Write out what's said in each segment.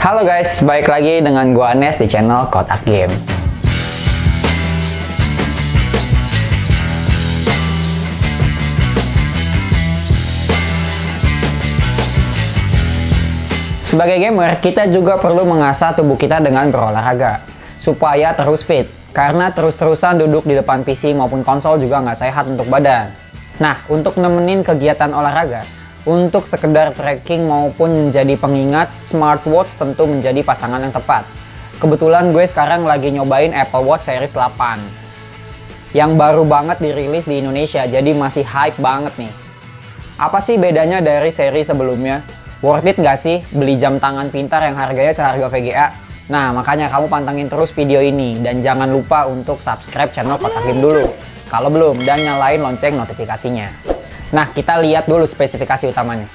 Halo guys, balik lagi dengan gua Anes di channel Kotak Game. Sebagai gamer, kita juga perlu mengasah tubuh kita dengan berolahraga supaya terus fit, karena terus-terusan duduk di depan PC maupun konsol juga nggak sehat untuk badan. Nah, untuk nemenin kegiatan olahraga, untuk sekedar tracking maupun menjadi pengingat, smartwatch tentu menjadi pasangan yang tepat. Kebetulan gue sekarang lagi nyobain Apple Watch Series 8 yang baru banget dirilis di Indonesia, jadi masih hype banget nih. Apa sih bedanya dari seri sebelumnya? Worth it nggak sih beli jam tangan pintar yang harganya seharga VGA? Nah, makanya kamu pantengin terus video ini dan jangan lupa untuk subscribe channel Kotak Game dulu kalau belum, dan nyalain lonceng notifikasinya. Nah, kita lihat dulu spesifikasi utamanya.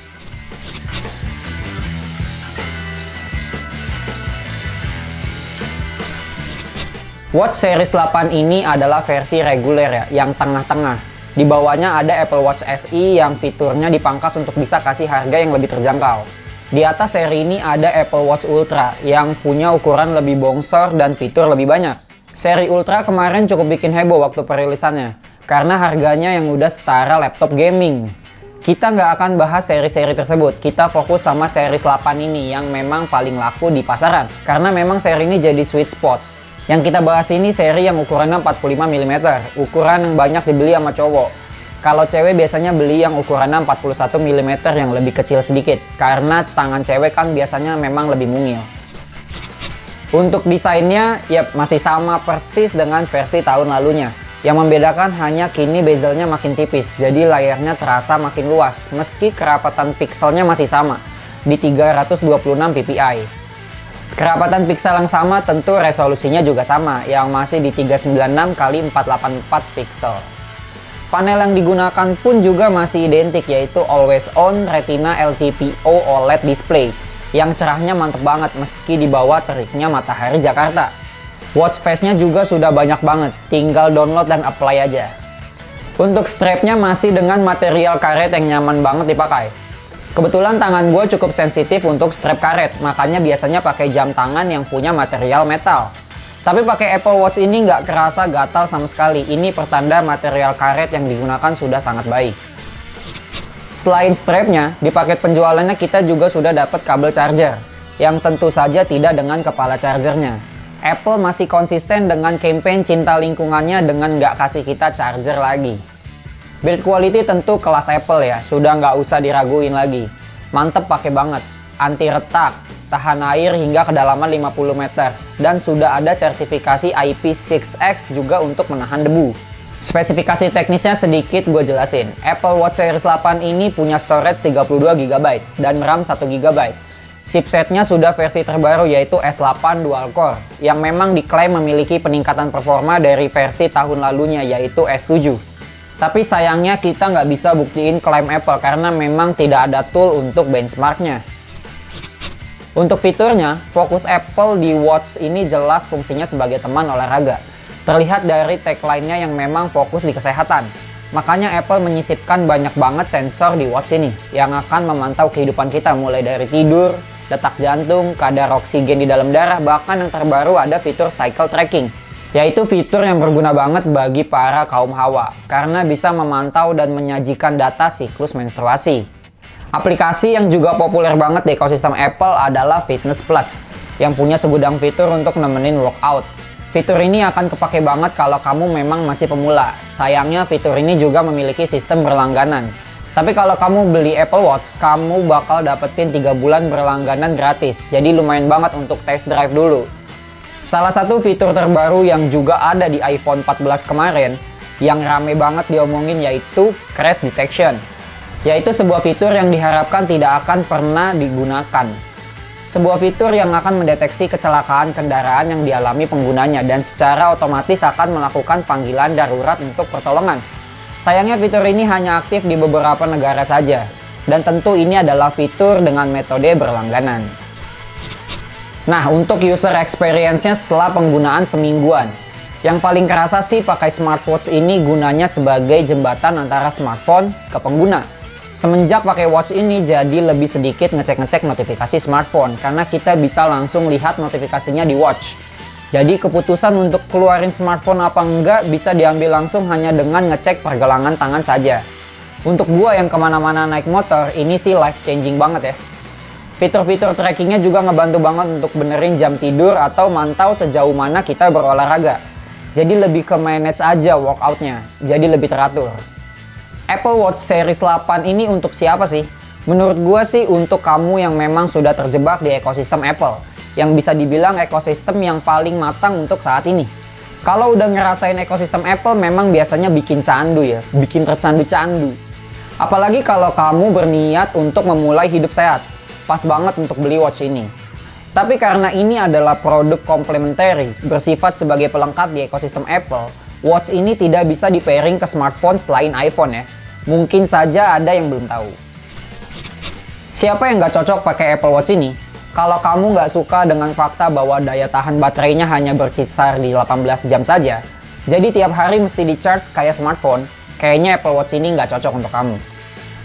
Watch Series 8 ini adalah versi reguler ya, yang tengah-tengah. Di bawahnya ada Apple Watch SE yang fiturnya dipangkas untuk bisa kasih harga yang lebih terjangkau. Di atas seri ini ada Apple Watch Ultra yang punya ukuran lebih bongsor dan fitur lebih banyak. Seri Ultra kemarin cukup bikin heboh waktu perilisannya, karena harganya yang udah setara laptop gaming. Kita nggak akan bahas seri-seri tersebut, kita fokus sama series 8 ini yang memang paling laku di pasaran. Karena memang seri ini jadi sweet spot. Yang kita bahas ini seri yang ukurannya 45 mm, ukuran yang banyak dibeli sama cowok. Kalau cewek biasanya beli yang ukurannya 41 mm yang lebih kecil sedikit, karena tangan cewek kan biasanya memang lebih mungil. Untuk desainnya, ya masih sama persis dengan versi tahun lalunya. Yang membedakan hanya kini bezelnya makin tipis, jadi layarnya terasa makin luas, meski kerapatan pixelnya masih sama, di 326 ppi. Kerapatan pixel yang sama tentu resolusinya juga sama, yang masih di 396 x 484 pixel. Panel yang digunakan pun juga masih identik, yaitu Always On Retina LTPO OLED display, yang cerahnya mantep banget meski di bawah teriknya matahari Jakarta. Watch face-nya juga sudah banyak banget, tinggal download dan apply aja. Untuk strapnya masih dengan material karet yang nyaman banget dipakai. Kebetulan tangan gue cukup sensitif untuk strap karet, makanya biasanya pakai jam tangan yang punya material metal. Tapi pakai Apple Watch ini nggak kerasa gatal sama sekali, ini pertanda material karet yang digunakan sudah sangat baik. Selain strapnya, di paket penjualannya kita juga sudah dapat kabel charger, yang tentu saja tidak dengan kepala chargernya. Apple masih konsisten dengan campaign cinta lingkungannya dengan nggak kasih kita charger lagi. Build quality tentu kelas Apple ya, sudah nggak usah diraguin lagi. Mantep pakai banget, anti retak, tahan air hingga kedalaman 50 meter, dan sudah ada sertifikasi IP6X juga untuk menahan debu. Spesifikasi teknisnya sedikit gue jelasin. Apple Watch Series 8 ini punya storage 32 GB dan RAM 1 GB. Chipsetnya sudah versi terbaru, yaitu S8 Dual Core, yang memang diklaim memiliki peningkatan performa dari versi tahun lalunya, yaitu S7. Tapi sayangnya kita nggak bisa buktiin klaim Apple karena memang tidak ada tool untuk benchmarknya. Untuk fiturnya, fokus Apple di watch ini jelas fungsinya sebagai teman olahraga. Terlihat dari tagline-nya yang memang fokus di kesehatan. Makanya Apple menyisipkan banyak banget sensor di watch ini yang akan memantau kehidupan kita, mulai dari tidur, detak jantung, kadar oksigen di dalam darah, bahkan yang terbaru ada fitur cycle tracking, yaitu fitur yang berguna banget bagi para kaum hawa karena bisa memantau dan menyajikan data siklus menstruasi. Aplikasi yang juga populer banget di ekosistem Apple adalah Fitness Plus yang punya segudang fitur untuk nemenin workout. Fitur ini akan kepake banget kalau kamu memang masih pemula. Sayangnya fitur ini juga memiliki sistem berlangganan. Tapi kalau kamu beli Apple Watch, kamu bakal dapetin 3 bulan berlangganan gratis. Jadi lumayan banget untuk test drive dulu. Salah satu fitur terbaru yang juga ada di iPhone 14 kemarin, yang rame banget diomongin, yaitu Crash Detection. Yaitu sebuah fitur yang diharapkan tidak akan pernah digunakan. Sebuah fitur yang akan mendeteksi kecelakaan kendaraan yang dialami penggunanya dan secara otomatis akan melakukan panggilan darurat untuk pertolongan. Sayangnya fitur ini hanya aktif di beberapa negara saja, dan tentu ini adalah fitur dengan metode berlangganan. Nah, untuk user experience-nya setelah penggunaan semingguan, yang paling kerasa sih pakai smartwatch ini gunanya sebagai jembatan antara smartphone ke pengguna. Semenjak pakai watch ini jadi lebih sedikit ngecek-ngecek notifikasi smartphone karena kita bisa langsung lihat notifikasinya di watch. Jadi keputusan untuk keluarin smartphone apa enggak bisa diambil langsung hanya dengan ngecek pergelangan tangan saja. Untuk gua yang kemana-mana naik motor, ini sih life changing banget ya. Fitur-fitur trackingnya juga ngebantu banget untuk benerin jam tidur atau mantau sejauh mana kita berolahraga. Jadi lebih ke manage aja workoutnya, jadi lebih teratur. Apple Watch Series 8 ini untuk siapa sih? Menurut gua sih untuk kamu yang memang sudah terjebak di ekosistem Apple, yang bisa dibilang ekosistem yang paling matang untuk saat ini. Kalau udah ngerasain ekosistem Apple memang biasanya bikin candu ya, bikin tercandu-candu. Apalagi kalau kamu berniat untuk memulai hidup sehat, pas banget untuk beli watch ini. Tapi karena ini adalah produk komplementari, bersifat sebagai pelengkap di ekosistem Apple, watch ini tidak bisa di-pairing ke smartphone selain iPhone ya. Mungkin saja ada yang belum tahu. Siapa yang nggak cocok pakai Apple Watch ini? Kalau kamu nggak suka dengan fakta bahwa daya tahan baterainya hanya berkisar di 18 jam saja, jadi tiap hari mesti di-charge kayak smartphone, kayaknya Apple Watch ini nggak cocok untuk kamu.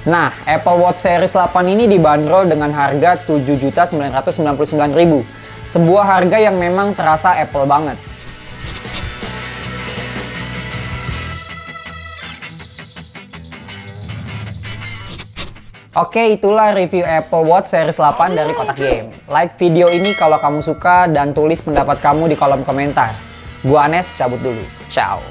Nah, Apple Watch Series 8 ini dibanderol dengan harga Rp7.999.000. Sebuah harga yang memang terasa Apple banget. Oke, itulah review Apple Watch Series 8 dari Kotak Game. Like video ini kalau kamu suka dan tulis pendapat kamu di kolom komentar. Gua Anes, cabut dulu. Ciao.